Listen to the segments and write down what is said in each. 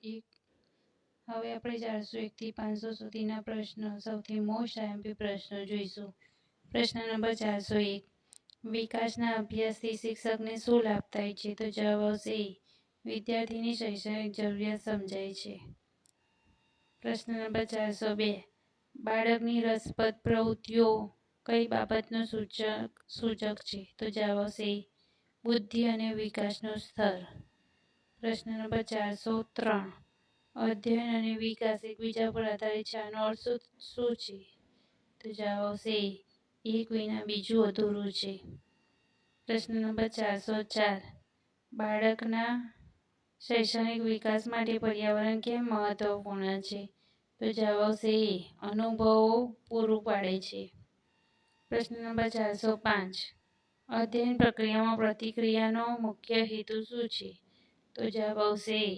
એક હવે આપણે 401 થી 500 સુધીના પ્રશ્નો સૌથી મોસ્ટ આઈએમપી પ્રશ્નો જોઈશું. પ્રશ્ન નંબર 401 વિકાસના અભ્યાસથી શિક્ષકને શું લાભ થાય છે? તો જવાબ આવશે એ. વિદ્યાર્થીની શૈક્ષણિક જરૂરિયાત સમજાય છે. પ્રશ્ન નંબર 402 બાળકની રસપ્રદ પ્રવૃત્તિઓ કઈ બાબતનું સૂચક છે? તો જવાબ આવશે એ. બુદ્ધિ અને વિકાસનું સ્તર. પ્રશ્ન નંબર 403 અધ્યયન અને વિકાસ એકબીજા પર આધારિત છે. આનો અર્થ શું છે? તો જવાબ આવશે એ. એક વિના બીજું અધૂરું છે. પ્રશ્ન નંબર 404 બાળકના શૈક્ષણિક વિકાસ માટે પર્યાવરણ કેમ મહત્વપૂર્ણ છે? તો જવાબ આવશે એ. અનુભવો પૂરું પાડે છે. પ્રશ્ન નંબર 405 અધ્યયન પ્રક્રિયામાં પ્રતિક્રિયાનો મુખ્ય હેતુ શું છે? તો જવાબ આવશે એ.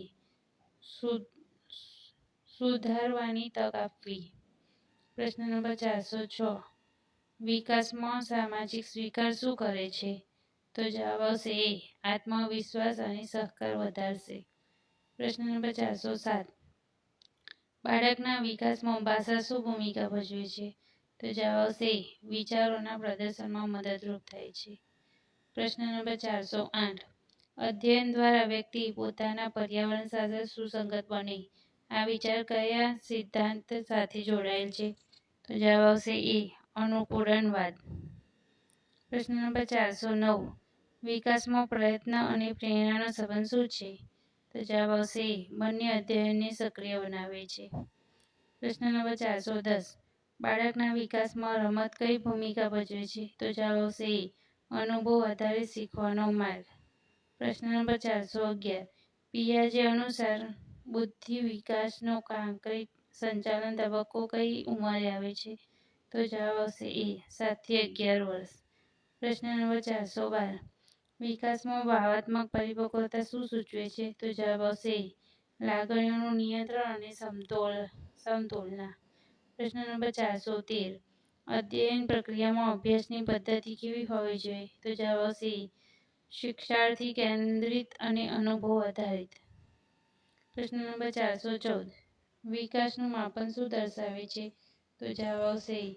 સુધારવાની તક આપવી. પ્રશ્ન નંબર 406 વિકાસમાં સામાજિક સ્વીકાર શું કરે છે? તો જવાબ આવશે એ. આત્મવિશ્વાસ અને સહકાર વધારશે. પ્રશ્ન નંબર 407 બાળકના વિકાસમાં ભાષા શું ભૂમિકા ભજવે છે? તો જવાબ આવશે એ. વિચારોના પ્રદર્શનમાં મદદરૂપ થાય છે. પ્રશ્ન નંબર 408 અધ્યયન દ્વારા વ્યક્તિ પોતાના પર્યાવરણ સાથે સુસંગત બને. આ વિચાર કયા સિદ્ધાંત સાથે જોડાયેલ છે? તો જવાબ આવશે એ. અનુકૂળનવાદ. પ્રશ્ન નંબર 409 વિકાસમાં પ્રયત્ન અને પ્રેરણાનો સંબંધ શું છે? તો જવાબ આવશે એ. બંને અધ્યયનને સક્રિય બનાવે છે. પ્રશ્ન નંબર 410 બાળકના વિકાસમાં રમત કઈ ભૂમિકા ભજવે છે? તો જવાબ આવશે એ. અનુભવ આધારિત શીખવાનો માર્ગ. પ્રશ્ન નંબર 411 પિયાજે અનુસાર બુદ્ધિ વિકાસનો કાંકરી સંચાલન તબક્કો કઈ ઉંમરે આવે છે? તો જવાબ આવશે એ. 7 થી 11 વર્ષ. પ્રશ્ન નંબર 412 વિકાસમાં ભાવાત્મક પરિપક્વતા શું સૂચવે છે? તો જવાબ આવશે એ. લાગણીઓનું નિયંત્રણ અને સમતોલના. પ્રશ્ન નંબર 413 અધ્યયન પ્રક્રિયામાં અભ્યાસની પદ્ધતિ કેવી હોવી જોઈએ? તો જવાબ આવશે એ. શિક્ષાર્થી કેન્દ્રિત અને અનુભવ આધારિત. પ્રશ્ન નંબર 414 વિકાસનું માપન શું દર્શાવે છે? તો જવાબ આવશે એ.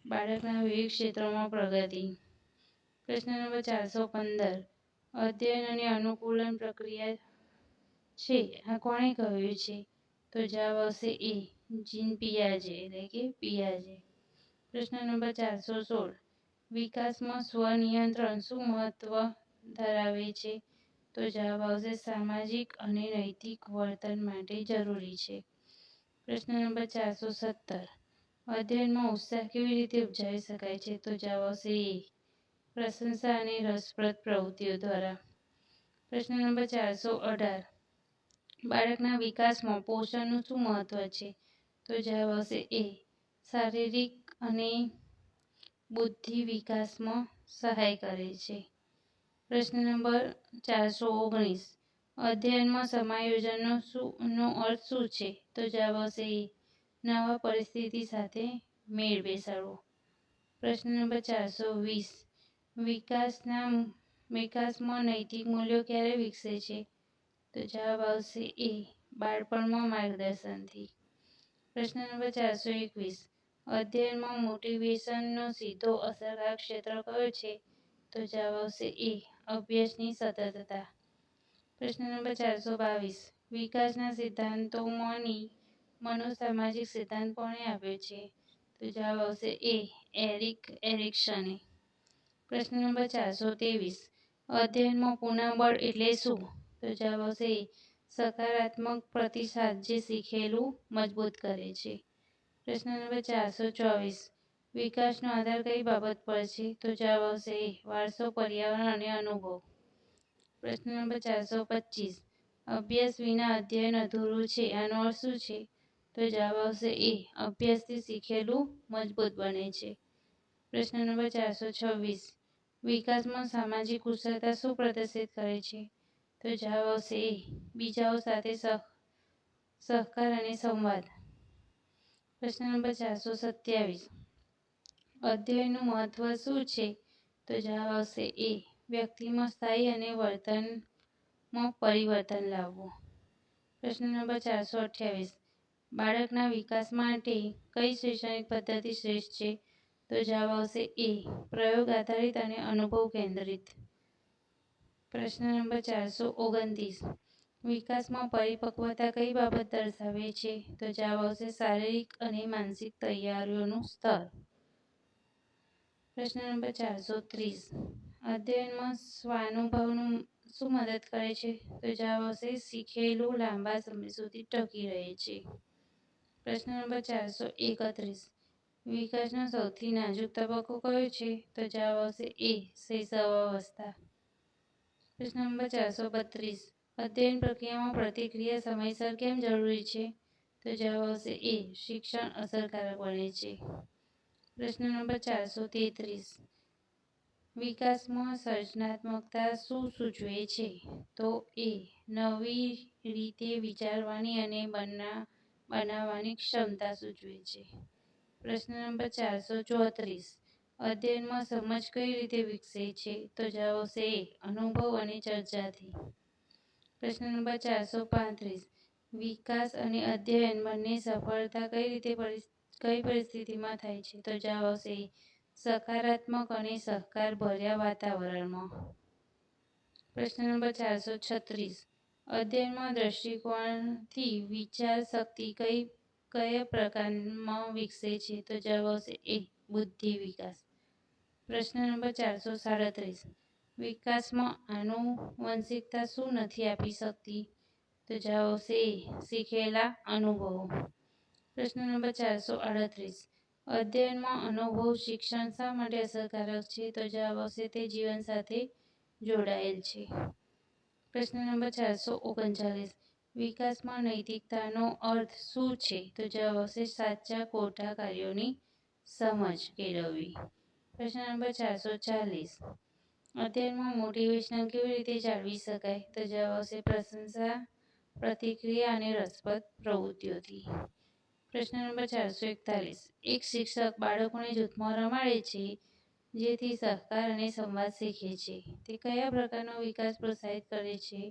બાળકના વિવિધ ક્ષેત્રોમાં પ્રગતિ. પ્રશ્ન નંબર 415 અધ્યયન અને અનુકૂલન પ્રક્રિયા છે આ કોણે કહ્યું છે? તો જવાબ આવશે એ. જીન પિયાજે. પ્રશ્ન નંબર 416 વિકાસમાં સ્વનિયંત્રણ શું મહત્વ ધરાવે છે? તો જવાબ આવશે સામાજિક અને નૈતિક વર્તન માટે જરૂરી છે. પ્રશ્ન નંબર 417 અધ્યયનમાં ઉત્સાહ કેવી રીતે ઉપજાવી શકાય છે? તો જવાબ આવશે એ. પ્રશંસા અને રસપ્રદ પ્રવૃત્તિઓ દ્વારા. પ્રશ્ન નંબર 418 બાળકના વિકાસમાં પોષણનું શું મહત્વ છે? તો જવાબ આવશે એ. શારીરિક અને બુદ્ધિ વિકાસમાં સહાય કરે છે. પ્રશ્ન નંબર 419 અધ્યયનમાં સમાયોજનનો અર્થ શું છે? તો જવાબ આવશે એ. નવા પરિસ્થિતિ સાથે મેળ બેસાડવો. પ્રશ્ન નંબર 420 વિકાસમાં નૈતિક મૂલ્યો ક્યારે વિકસે છે? તો જવાબ આવશે એ. બાળપણમાં માર્ગદર્શનથી. પ્રશ્ન નંબર 421 અધ્યયનમાં મોટિવેશનનો સીધો અસરકારક ક્ષેત્ર કયો છે? તો જવાબ આવશે એ. અભ્યાસની સતતતા. પ્રશ્ન નંબર 422 વિકાસના સિદ્ધાંતોમાંની મનોસામાજિક સિદ્ધાંત કોણે આપ્યો છે? તો જવાબ આવશે એ. એરિક એરિક્સને. પ્રશ્ન નંબર 423 અધ્યયનમાં પુનઃબળ એટલે શું? તો જવાબ આવશે એ. સકારાત્મક પ્રતિસાદ જે શીખેલું મજબૂત કરે છે. પ્રશ્ન નંબર 424 વિકાસનો આધાર કઈ બાબત પર છે? તો જવાબ આવશે એ. વારસો, પર્યાવરણ અને અનુભવ. પ્રશ્ન નંબર 425 અભ્યાસ વિના અધ્યયન અધૂરું છે આનો અર્થ શું છે? તો જવાબ આવશે એ. અભ્યાસથી શીખેલું મજબૂત બને છે. પ્રશ્ન નંબર 426 વિકાસમાં સામાજિક કુશળતા શું પ્રદર્શિત કરે છે? તો જવાબ આવશે એ. બીજાઓ સાથે સહકાર અને સંવાદ. પ્રશ્ન નંબર 427 અધ્યયનનું મહત્વ શું છે? તો જવાબ આવશે એ. વ્યક્તિમાં સ્થાયી અને વર્તનમાં પરિવર્તન લાવવું. પ્રશ્ન નંબર 428 બાળકના વિકાસ માટે કઈ શૈક્ષણિક પદ્ધતિ શ્રેષ્ઠ છે? તો જવાબ આવશે એ પ્રયોગ આધારિત અને અનુભવ કેન્દ્રિત. પ્રશ્ન નંબર 429 વિકાસમાં પરિપક્વતા કઈ બાબત દર્શાવે છે? તો જવાબ આવશે શારીરિક અને માનસિક તૈયારીઓનું સ્તર. પ્રશ્ન નંબર 430 અધ્યયનમાં સ્વાનુભવનું શું મદદ કરે છે? તો જવાબ આવશે શીખેલું લાંબા સમય સુધી ટકી રહે છે. પ્રશ્ન નંબર 431 વિકાસનો સૌથી નાજુક તબક્કો કયો છે? તો જવાબ આવશે એ શૈશવાવસ્થા. પ્રશ્ન નંબર 432 અધ્યયન પ્રક્રિયામાં પ્રતિક્રિયા સમયસર કેમ જરૂરી છે? તો જવાબ આવશે એ શિક્ષણ અસરકારક બને છે. પ્રશ્ન નંબર 433 વિકાસમાં સર્જનાત્મકતા શું સૂચવે છે? તો એ નવી રીતે વિચારવાની અને બનાવવાની ક્ષમતા સૂચવે છે. પ્રશ્ન નંબર 434 અધ્યયનમાં સમજ કઈ રીતે વિકસે છે? તો જવાબ આવશે એ અનુભવ અને ચર્ચાથી. પ્રશ્ન નંબર 435 વિકાસ અને અધ્યયન બંને સફળતા કઈ પરિસ્થિતિમાં થાય છે? તો જવાબ આવશે સકારાત્મક અને સહકારભર્યા વાતાવરણમાં. પ્રશ્ન નંબર 436 અધ્યયનમાં દ્રષ્ટિકોણથી વિચાર શક્તિ કયા પ્રકારમાં વિકસે છે? તો જવાબ આવશે એ બુદ્ધિ વિકાસ. પ્રશ્ન નંબર 437 વિકાસમાં આનુવંશિકતા શું નથી આપી શકતી? તો જવાબ આવશે એ શીખેલા અનુભવો. પ્રશ્ન નંબર 438 અધ્યયનમાં અનુભવ શિક્ષણ શા માટે અસરકારક છે? તો જવાબ આવશે તે જીવન સાથે જોડાયેલ છે. પ્રશ્ન નંબર 439 વિકાસમાં નૈતિકતાનો અર્થ શું છે? તો જવાબ આવશે સાચા ખોટા કાર્યોની સમજ કેળવવી. પ્રશ્ન નંબર 440 અધ્યયનમાં મોટિવેશન કેવી રીતે જાળવી શકાય? તો જવાબ આવશે પ્રશંસા, પ્રતિક્રિયા અને રસપ્રદ પ્રવૃત્તિઓથી. પ્રશ્ન નંબર 441 એક શિક્ષક બાળકોને જૂથમાં રમાડે છે જેથી સહકાર અને સંવાદ શીખે છે. તે કયા પ્રકારનો વિકાસ પ્રોત્સાહિત કરે છે?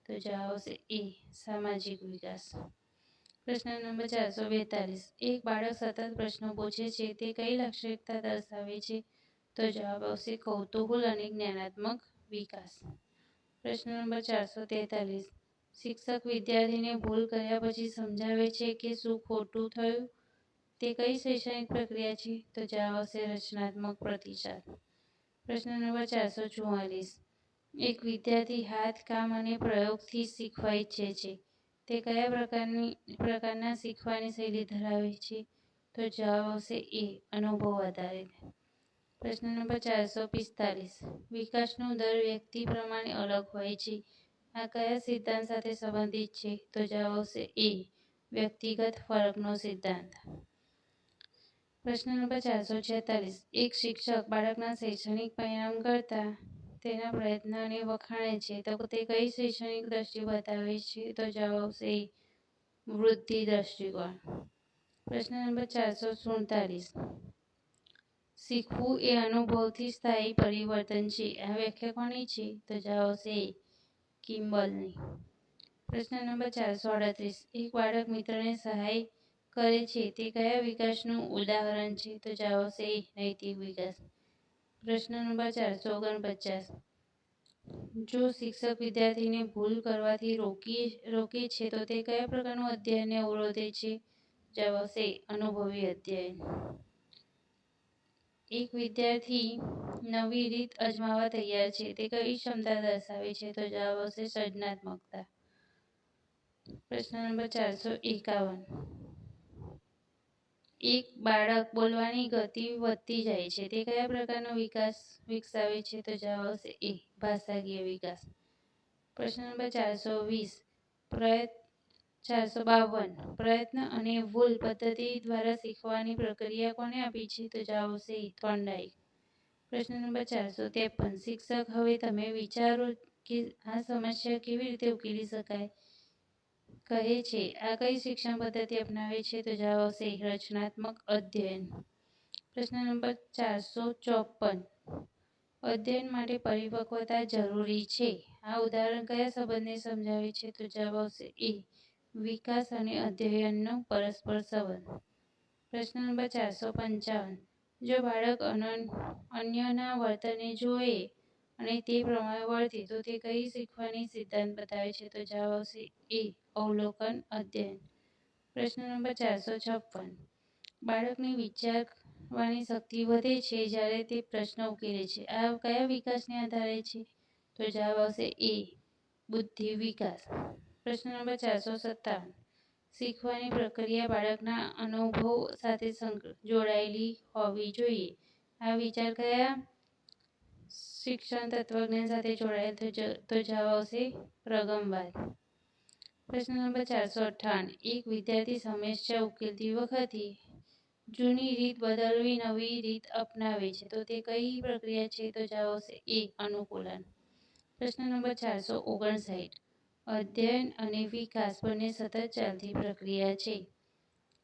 તો જવાબ આવશે એ સામાજિક વિકાસ. પ્રશ્ન નંબર 442 એક બાળક સતત પ્રશ્નો પૂછે છે તે કઈ લાક્ષણિકતા દર્શાવે છે? તો જવાબ આવશે કૌતૂહલ અને જ્ઞાનાત્મક વિકાસ. પ્રશ્ન નંબર 443 શિક્ષક વિદ્યાર્થીને ભૂલ કર્યા પછી સમજાવે છે કે શું ખોટું થયું તે કઈ શૈક્ષણિક પ્રક્રિયા છે? તો જવાબ આવશે રચનાત્મક પ્રતિસાદ. પ્રશ્ન નંબર 444 એક વિદ્યાર્થી હાથ કામ અને પ્રયોગથી શીખવા ઈચ્છે છે તે કયા પ્રકારના શીખવાની શૈલી ધરાવે છે? તો જવાબ આવશે એ અનુભવ આધારિત. પ્રશ્ન નંબર 445 વિકાસનો દર વ્યક્તિ પ્રમાણે અલગ હોય છે આ કયા સિદ્ધાંત સાથે સંબંધિત છે? તો જવાબ આવશે એ વ્યક્તિગત ફરકનો સિદ્ધાંત. પ્રશ્ન નંબર 446 એક શિક્ષક બાળકના શૈક્ષણિક પરિણામ કરતાં તેના પ્રયત્નને વખાણે છે તો તે કઈ શૈક્ષણિક દ્રષ્ટિ બતાવે છે? તો જવાબ આવશે વૃદ્ધિ દ્રષ્ટિકોણ. પ્રશ્ન નંબર 447 શીખવું એ અનુભવથી સ્થાયી પરિવર્તન છે આ વ્યાખ્યા કોની છે? તો જવાબ આવશે કિમ્બલની. પ્રશ્ન નંબર 438 એક બાળક મિત્રને સહાય કરે છે તે કયા વિકાસનું ઉદાહરણ છે? તો જવાબ આવશે નૈતિક વિકાસ. પ્રશ્ન નંબર 449 જો શિક્ષક વિદ્યાર્થીને ભૂલ કરવાથી રોકે છે તો તે કયા પ્રકારનું અધ્યયનને અવરોધે છે? જવાબ આવશે અનુભવી અધ્યયન. એક વિદ્યાર્થી નવી રીત અજમાવવા તૈયાર છે તે કઈ ક્ષમતા દર્શાવે છે? તો જવાબ આવશે સર્જનાત્મકતા. પ્રશ્ન નંબર 451 એક બાળક બોલવાની ગતિ વધતી જાય છે તે કયા પ્રકારનો વિકાસ વિકસાવે છે? તો જવાબ આવશે એ ભાષાકીય વિકાસ. પ્રશ્ન નંબર 452 પ્રયત્ન અને ભૂલ પદ્ધતિ દ્વારા શીખવાની પ્રક્રિયા કોને આપી છે? તો જવાબ આવશે થોર્નડાઇક. પ્રશ્ન નંબર 453 શિક્ષક હવે તમે વિચારો કે આ સમસ્યા કેવી રીતે ઉકેલી શકાય કહે છે આ કઈ શિક્ષણ પદ્ધતિ અપનાવે છે? તો જવાબ આવશે રચનાત્મક અધ્યયન. પ્રશ્ન નંબર 454 અધ્યયન માટે પરિપક્વતા જરૂરી છે આ ઉદાહરણ કયા સંબંધને સમજાવે છે? તો જવાબ આવશે એ વિકાસ અને અધ્યયનનો પરસ્પર સંબંધ. પ્રશ્ન નંબર 455. જો બાળક અન્યના વર્તનને જોએ અને તે પ્રમાણે વર્તે તો તે કઈ શીખવાની સિદ્ધાંત બતાવે છે? તો જવાબ આવશે એ. અવલોકન અધ્યયન. પ્રશ્ન નંબર 456. બાળકની વિચારવાની શક્તિ વધે છે જ્યારે તે પ્રશ્ન ઉકેલે છે. આ કયા વિકાસને આધારે છે? તો જવાબ આવશે એ. બુદ્ધિ વિકાસ. પ્રશ્ન નંબર 457. શીખવાની પ્રક્રિયા બાળકના અનુભવ સાથે જોડાયેલી હોવી જોઈએ. આ વિચાર કયા શિક્ષણ તત્વજ્ઞાન સાથે જોડાયેલ? તો જવાબ આવશે પ્રગમવાદ. પ્રશ્ન નંબર 458. એક વિદ્યાર્થી સમસ્યા ઉકેલતી વખતે જૂની રીત બદલવી નવી રીત અપનાવે છે તો તે કઈ પ્રક્રિયા છે? તો જવાબ આવશે એ. અનુકૂલન. પ્રશ્ન નંબર 459. અધ્યયન અને વિકાસ બંને સતત ચાલતી પ્રક્રિયા છે.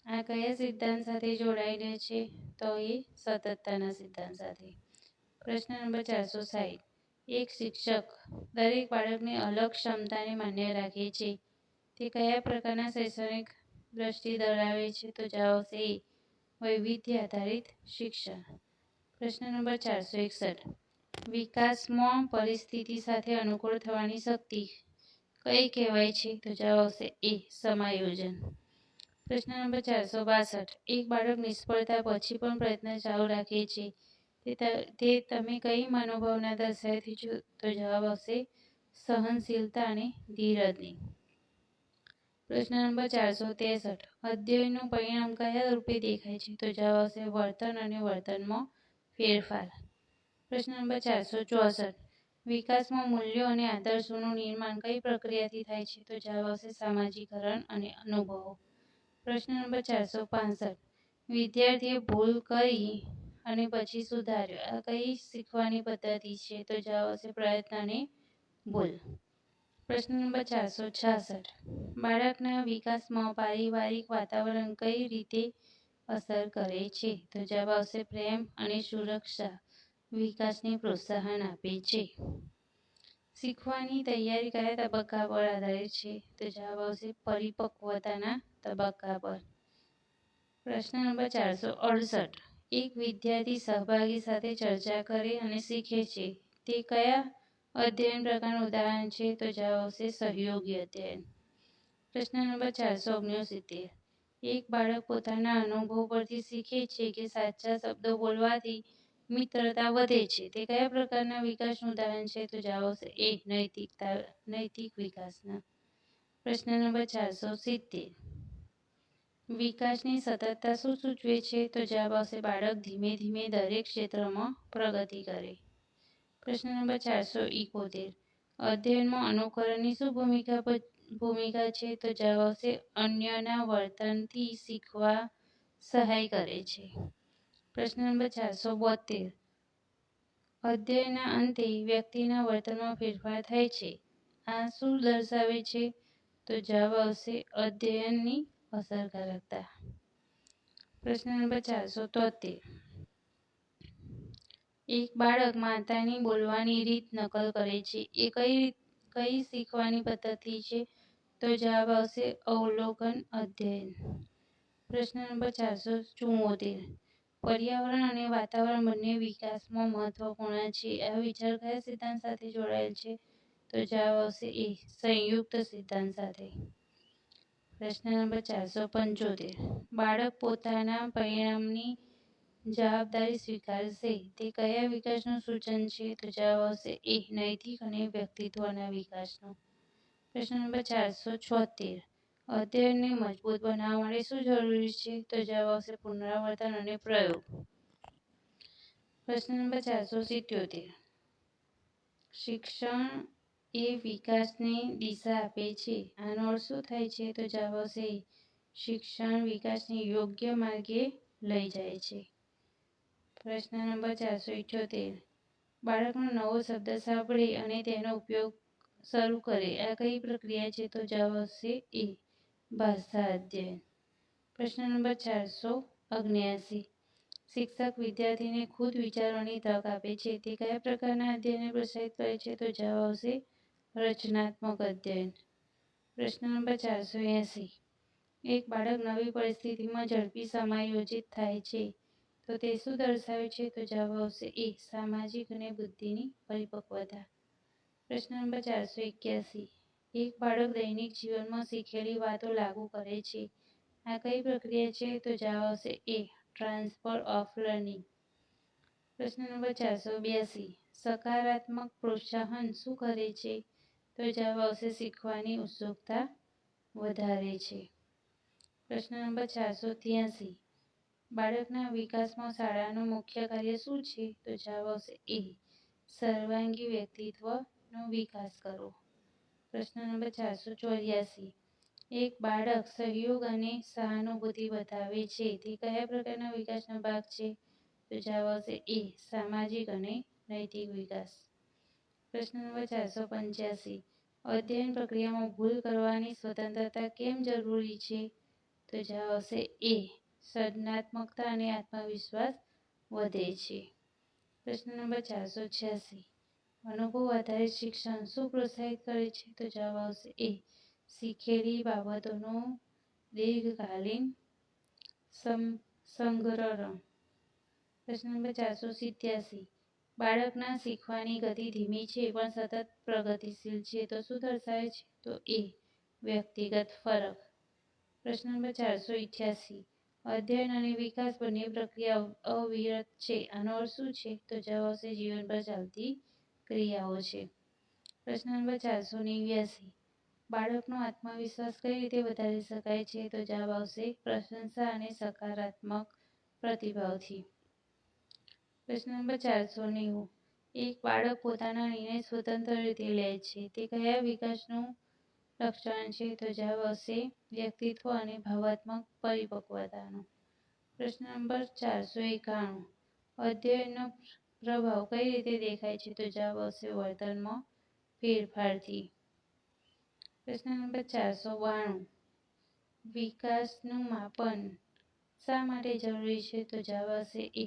આ કયા સિદ્ધાંત સાથે જોડાયેલા છે? તો એ સતતતાના સિદ્ધાંત સાથે. પ્રશ્ન નંબર 460. એક શિક્ષક દરેક બાળકની અલગ ક્ષમતાને માન્ય રાખે છે. તે કયા પ્રકારના શૈક્ષણિક દ્રષ્ટિ ધરાવે છે? તો જવાબ આવશે એ. વૈવિધ્ય આધારિત શિક્ષણ. પ્રશ્ન નંબર 461. વિકાસમાં પરિસ્થિતિ સાથે અનુકૂળ થવાની શક્તિ કઈ કહેવાય છે? તો જવાબ આવશે એ. સમાયોજન. પ્રશ્ન નંબર 462. એક બાળક નિષ્ફળતા પછી પણ પ્રયત્ન ચાલુ રાખે છે તે તમે કઈ મનોભાવના દર્શાવતી છો? તો જવાબ આવશે સહનશીલતા અને ધીરજની. પ્રશ્ન નંબર 463. અધ્યયનનું પરિણામ કયા રૂપે દેખાય છે? તો જવાબ આવશે વર્તન અને વર્તનમાં ફેરફાર. પ્રશ્ન નંબર 464. વિકાસમાં મૂલ્યો અને આદર્શોનું નિર્માણ કઈ પ્રક્રિયાથી થાય છે? તો જવાબ આવશે સામાજિકરણ અને અનુભવો. પ્રશ્ન નંબર 465. વિદ્યાર્થીએ ભૂલ કરી અને પછી સુધાર્યો. આ કઈ શીખવાની પદ્ધતિ છે? તો જવાબ આવશે પ્રયત્ન અને ભૂલ. પ્રશ્ન નંબર 466. બાળકના વિકાસમાં પારિવારિક વાતાવરણ કઈ રીતે અસર કરે છે? તો જવાબ આવશે પ્રેમ અને સુરક્ષા વિકાસને પ્રોત્સાહન આપે છે. શીખવાની તૈયારી કયા તબક્કા પર આધારિત છે? તો જવાબ આવશે પરિપક્વતાના તબક્કા પર. પ્રશ્ન નંબર 468. એક વિદ્યાર્થી સહભાગી સાથે ચર્ચા કરે અને શીખે છે તે કયા અધ્યયન પ્રકારનું ઉદાહરણ છે? તો જવાબ આવશે સહયોગી અધ્યયન. પ્રશ્ન નંબર 469. એક બાળક પોતાના અનુભવ પરથી શીખે છે કે સાચા શબ્દો બોલવાથી મિત્રતા વધે છે તે કયા પ્રકારના વિકાસનું ઉદાહરણ છે? તો જવાબ આવશે એ. નૈતિક વિકાસના. પ્રશ્ન નંબર 470. વિકાસની સતતતા શું સૂચવે છે? તો જવાબ આવશે બાળક ધીમે ધીમે દરેક ક્ષેત્રમાં પ્રગતિ કરે. પ્રશ્ન નંબર 471. અધ્યયનમાં અનુકરણની શું ભૂમિકા છે? તો જવાબ આવશે અન્યના વર્તનથી શીખવા સહાય કરે છે. પ્રશ્ન નંબર 472. અધ્યયનના અંતે વ્યક્તિના વર્તનમાં ફેરફાર થાય છે. આ શું દર્શાવે છે? તો જવાબ આવશે અધ્યયનની અસરકારકતા. પ્રશ્ન નંબર 473. એક બાળક માતાની બોલવાની રીત નકલ કરે છે એ કઈ શીખવાની પદ્ધતિ છે? તો જવાબ આવશે અવલોકન અધ્યયન. પ્રશ્ન નંબર 474. પર્યાવરણ અને વાતાવરણ બંને વિકાસમાં મહત્વપૂર્ણ છે. આ વિચાર કયા સિદ્ધાંત સાથે જોડાયેલ છે? તો જવાબ આવશે એ. સંયુક્ત સિદ્ધાંત સાથે. પ્રશ્ન નંબર 475. બાળક પોતાના પરિણામની જવાબદારી સ્વીકારશે તે કયા વિકાસનું સૂચન છે? તો જવાબ આવશે એ. નૈતિક અને વ્યક્તિત્વના વિકાસનું. પ્રશ્ન નંબર 476. અધ્યયનને મજબૂત બનાવવા માટે શું જરૂરી છે? તો જવાબ આવશે પુનરાવર્તન અને પ્રયોગ. પ્રશ્ન નંબર 477. શિક્ષણ એ વિકાસને દિશા આપે છે. આનો અર્થ શું થાય છે? તો જવાબ આવશે શિક્ષણ વિકાસને યોગ્ય માર્ગે લઈ જાય છે. પ્રશ્ન નંબર 478. બાળકનો નવો શબ્દ સાંભળે અને તેનો ઉપયોગ શરૂ કરે આ કઈ પ્રક્રિયા છે? તો જવાબ આવશે એ. ભાષા અધ્યયન. પ્રશ્ન નંબર 479. શિક્ષક વિદ્યાર્થીને ખુદ વિચારવાની તક આપે છે તે કયા પ્રકારના અધ્યયનને પ્રોત્સાહિત કરે છે? તો જવાબ આવશે રચનાત્મક અધ્યયન. પ્રશ્ન નંબર 480. એક બાળક નવી પરિસ્થિતિમાં ઝડપી સમાયોજિત થાય છે તો તે શું દર્શાવે છે? તો જવાબ આવશે એ. સામાજિક અને બુદ્ધિની પરિપક્વતા. પ્રશ્ન નંબર 481. એક બાળક દૈનિક જીવનમાં શીખેલી વાતો લાગુ કરે છે. આ કઈ પ્રક્રિયા છે? તો જવાબ આવશે એ. Transfer of learning. પ્રશ્ન નંબર 482. સકારાત્મક પ્રોત્સાહન શું કરે છે? તો જવાબ આવશે શીખવાની ઉત્સુકતા વધારે છે. પ્રશ્ન નંબર 483. બાળકના વિકાસમાં શાળાનું મુખ્ય કાર્ય શું છે? તો જવાબ આવશે એ. સર્વાંગી વ્યક્તિત્વનો વિકાસ કરવો. પ્રશ્ન નંબર 484. એક બાળક સહયોગ અને સહાનુભૂતિ બતાવે છે તે કયા પ્રકારના વિકાસનો ભાગ છે? તો જવાબ આવશે એ. સામાજિક અને નૈતિક વિકાસ. પ્રશ્ન નંબર 485. અધ્યયન પ્રક્રિયામાં ભૂલ કરવાની સ્વતંત્રતા કેમ જરૂરી છે? તો જવાબ આવશે એ. સર્જનાત્મકતા અને આત્મવિશ્વાસ વધે છે. પ્રશ્ન નંબર 486. અનુભવ આધારિત શિક્ષણ શું પ્રોત્સાહિત કરે છે? તો જવાબ આવશે એ. શીખેલી બાબતોનું દીર્ઘકાલીન સંગ્રહણ. પ્રશ્ન નંબર 487. બાળકના શીખવાની ગતિ ધીમી છે પણ સતત પ્રગતિશીલ છે તો શું દર્શાવે છે? તો એ. વ્યક્તિગત ફરક. પ્રશ્ન નંબર 488. અધ્યયન અને વિકાસ બંને પ્રક્રિયાઓ અવિરત છે. આનો અર્થ શું છે? તો જવાબ આવશે જીવનભર ચાલતી ક્રિયાઓ છે. પ્રશ્ન નંબર 489. બાળકનો આત્મવિશ્વાસ કઈ રીતે વધારી શકાય છે? તો જવાબ આવશે પ્રશંસા અને સકારાત્મક પ્રતિભાવથી. પ્રશ્ન નંબર 490. એક બાળક પોતાના નિર્ણય સ્વતંત્ર રીતે લે છે તે કયા વિકાસનું લક્ષણ છે? તો જવાબ આવશે વ્યક્તિત્વ અને ભાવનાત્મક પરિપક્વતાનો. પ્રશ્ન નંબર 491. અધ્યયનનો પ્રભાવ કઈ રીતે દેખાય છે? તો જવાબ આવશે વર્તનમાં ફેરફારથી. પ્રશ્ન નંબર 492. વિકાસનું માપન શા માટે જરૂરી છે? તો જવાબ આવશે એ.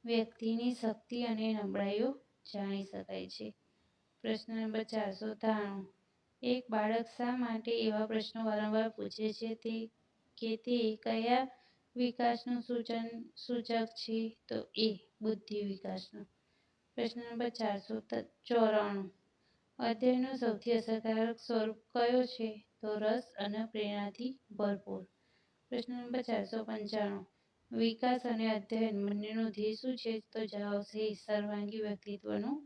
વ્યક્તિની શક્તિ અને નબળાઈઓ જાણી શકાય છે. પ્રશ્ન નંબર 493. એક બાળક શા માટે એવા પ્રશ્નો વારંવાર પૂછે છે કે તે કયા વિકાસનું સૂચક છે? તો એ. બુદ્ધિ વિકાસનું. પ્રશ્ન નંબર 494. અધ્યયનનો સૌથી અસરકારક સ્વરૂપ કયો છે? તો રસ અને પ્રેરણાથી ભરપૂર. પ્રશ્ન નંબર 495. વિકાસ અને અધ્યયન બંનેનું ધ્યેય શું છે? તો જવાબ આવશે સર્વાંગી વ્યક્તિત્વનું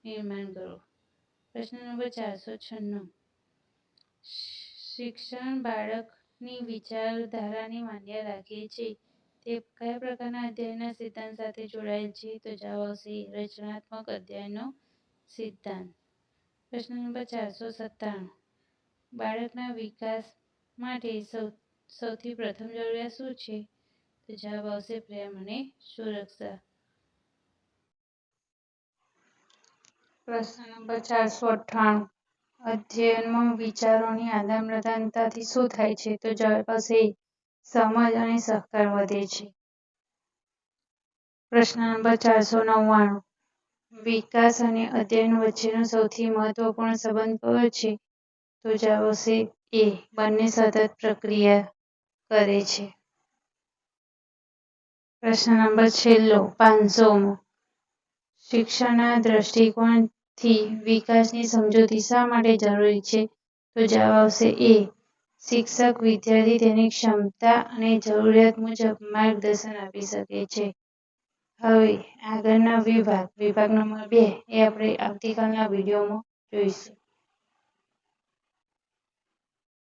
નિર્માણ કરો. પ્રશ્ન નંબર 496. શિક્ષણ બાળકની વિચારધારાને માન્ય રાખે છે તે કયા પ્રકારના અધ્યયનના સિદ્ધાંત સાથે જોડાયેલ છે? તો જવાબ આવશે રચનાત્મક અધ્યયનનો સિદ્ધાંત. પ્રશ્ન નંબર 497. બાળકના વિકાસ માટે સૌથી પ્રથમ જરૂરિયાત શું છે? તો જવાબ આવશે પ્રેમ અને સુરક્ષા. પ્રશ્ન નંબર 498. અધ્યયનમાં વિચારોની આદાન-પ્રદાનથી શું થાય છે? તો જવાબ આવશે સમજ અને સહકાર વધે છે. પ્રશ્ન નંબર 499. વિકાસ અને અધ્યયન વચ્ચેનો સૌથી મહત્વપૂર્ણ સંબંધ કયો છે? તો જવાબ આવશે એ. બંને સતત પ્રક્રિયા કરે છે. પ્રશ્ન નંબર 500મો. શિક્ષણના દૃષ્ટિકોણથી વિકાસની સમજૂતી શા માટે જરૂરી છે? તો જવાબ આવશે એ. શિક્ષક વિદ્યાર્થી તેની ક્ષમતા અને જરૂરિયાત મુજબ માર્ગદર્શન આપી શકે છે. હવે આગળના વિભાગ નંબર 2 એ આપણે આવતીકાલના વિડીયોમાં જોઈશું.